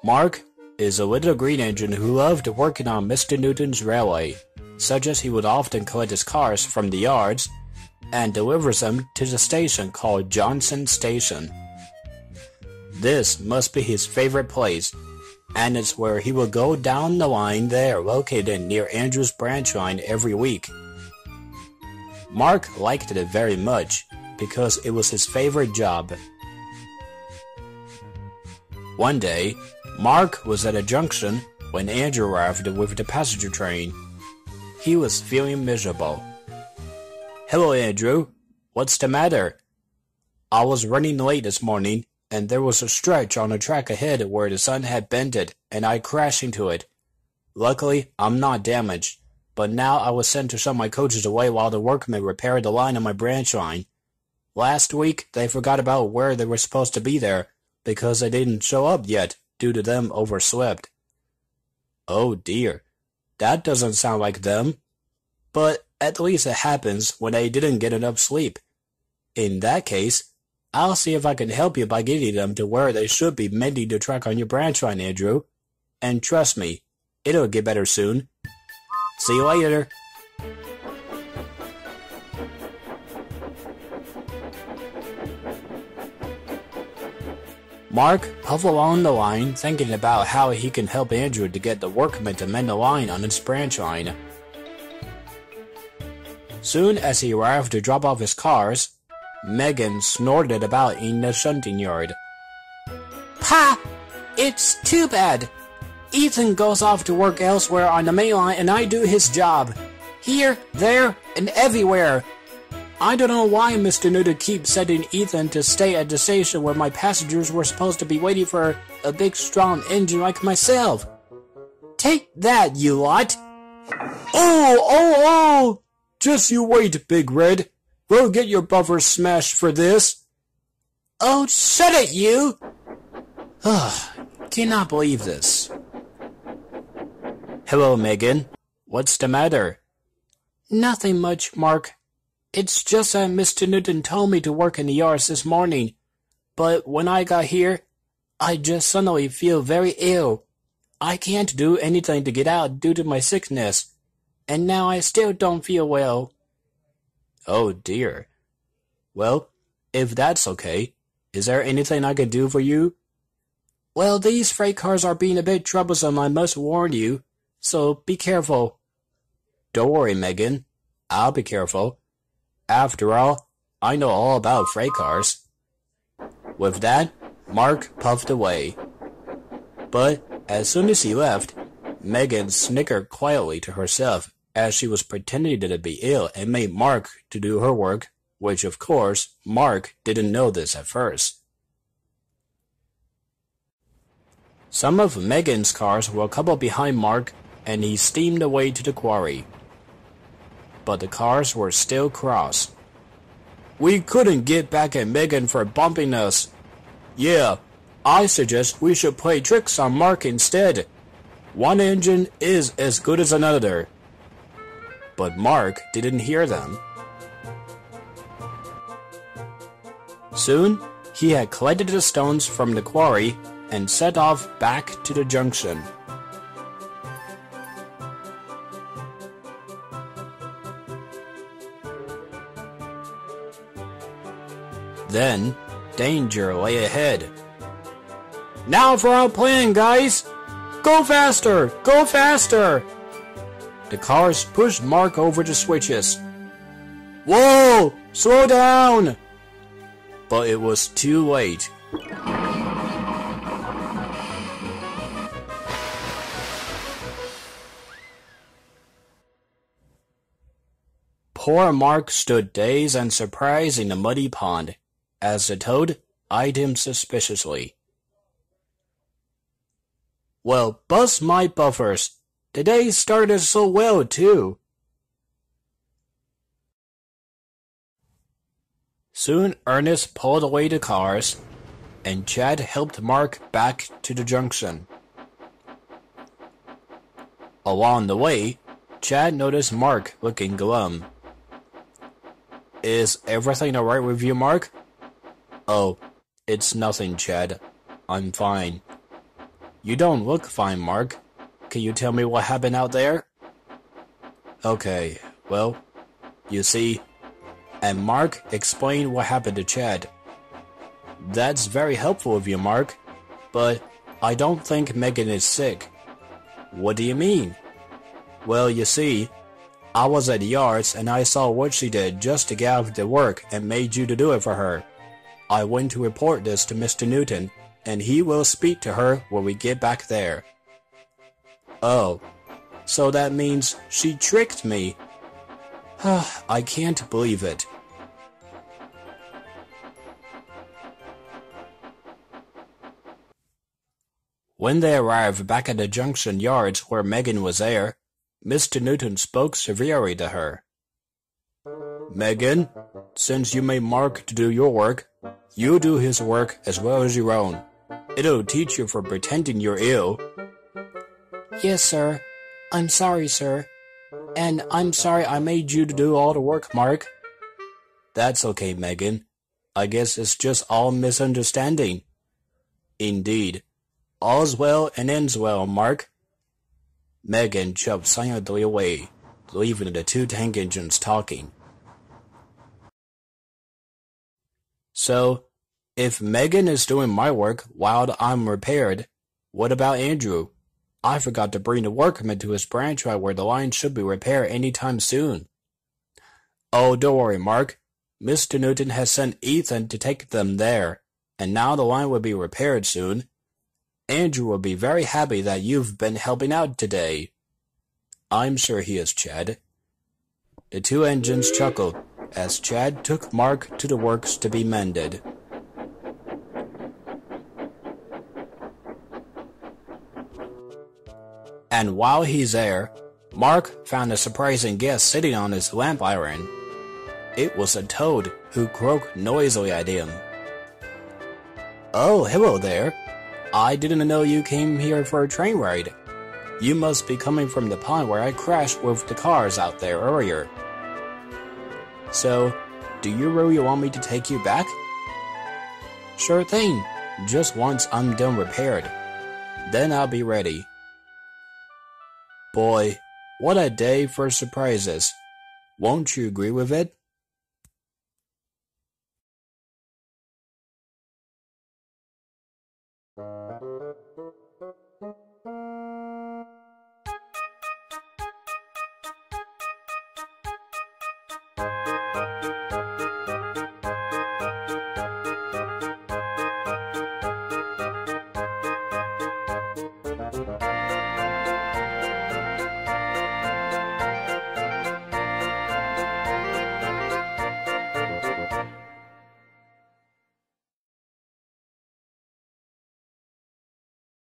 Mark is a little green engine who loved working on Mr. Newton's railway, such as he would often collect his cars from the yards and delivers them to the station called Johnson Station. This must be his favorite place, and it's where he will go down the line there located near Andrew's branch line every week. Mark liked it very much because it was his favorite job. One day, Mark was at a junction when Andrew arrived with the passenger train. He was feeling miserable. "Hello, Andrew. What's the matter?" "I was running late this morning, and there was a stretch on the track ahead where the sun had bent it, and I crashed into it. Luckily, I'm not damaged, but now I was sent to send my coaches away while the workmen repaired the line on my branch line. Last week, they forgot about where they were supposed to be there, because they didn't show up yet due to them overslept." "Oh dear, that doesn't sound like them. But at least it happens when they didn't get enough sleep. In that case, I'll see if I can help you by getting them to where they should be mending the track on your branch line, Andrew. And trust me, it'll get better soon. See you later." Mark puffed along the line, thinking about how he can help Andrew to get the workmen to mend the line on his branch line. Soon as he arrived to drop off his cars, Megan snorted about in the shunting yard. "Pa! It's too bad. Ethan goes off to work elsewhere on the main line and I do his job. Here, there, and everywhere. I don't know why Mr. Newton keeps sending Ethan to stay at the station where my passengers were supposed to be waiting for a big strong engine like myself. Take that, you lot!" Oh! Just you wait, Big Red. We'll get your buffer smashed for this." "Oh, shut it, you!" Cannot believe this. "Hello, Megan. What's the matter?" "Nothing much, Mark. It's just that Mr. Newton told me to work in the yards this morning, but when I got here, I just suddenly feel very ill. I can't do anything to get out due to my sickness, and now I still don't feel well." "Oh dear. Well, if that's okay, is there anything I can do for you?" "Well, these freight cars are being a bit troublesome, I must warn you, so be careful." "Don't worry, Megan. I'll be careful. After all, I know all about freight cars." With that, Mark puffed away. But as soon as he left, Megan snickered quietly to herself as she was pretending to be ill and made Mark to do her work, which of course, Mark didn't know this at first. Some of Megan's cars were a couple behind Mark, and he steamed away to the quarry. But the cars were still cross. "We couldn't get back at Megan for bumping us. Yeah, I suggest we should play tricks on Mark instead. One engine is as good as another." But Mark didn't hear them. Soon, he had collected the stones from the quarry and set off back to the junction. Then, danger lay ahead. "Now for our plan, guys! Go faster! Go faster!" The cars pushed Mark over the switches. "Whoa! Slow down!" But it was too late. Poor Mark stood dazed and surprised in the muddy pond, as the toad eyed him suspiciously. "Well, bust my buffers. The day started so well, too." Soon Ernest pulled away the cars, and Chad helped Mark back to the junction. Along the way, Chad noticed Mark looking glum. "Is everything alright with you, Mark?" "Oh, it's nothing, Chad. I'm fine." You don't look fine, Mark. Can you tell me what happened out there? Okay, well, you see, and Mark explained what happened to Chad. That's very helpful of you, Mark, but I don't think Megan is sick. What do you mean? Well, you see, I was at the yards and I saw what she did just to get out of the work and made you to do it for her. I went to report this to Mr. Newton, and he will speak to her when we get back there. Oh, so that means she tricked me. I can't believe it. When they arrived back at the junction yards where Megan was there, Mr. Newton spoke severely to her. Megan, since you made Mark to do your work, you do his work as well as your own. It'll teach you for pretending you're ill. Yes, sir. I'm sorry, sir. And I'm sorry I made you to do all the work, Mark. That's okay, Megan. I guess it's just all misunderstanding. Indeed. All's well and ends well, Mark. Megan chopped silently away, leaving the two tank engines talking. So, if Megan is doing my work while I'm repaired, what about Andrew? I forgot to bring the workmen to his branch right where the line should be repaired any time soon. Oh, don't worry, Mark. Mr. Newton has sent Ethan to take them there, and now the line will be repaired soon. Andrew will be very happy that you've been helping out today. I'm sure he is, Chad. The two engines chuckled as Chad took Mark to the works to be mended. And while he's there, Mark found a surprising guest sitting on his lamp iron. It was a toad who croaked noisily at him. Oh, hello there. I didn't know you came here for a train ride. You must be coming from the pond where I crashed with the cars out there earlier. So, do you really want me to take you back? Sure thing, just once I'm done repaired. Then I'll be ready. Boy, what a day for surprises. Won't you agree with it?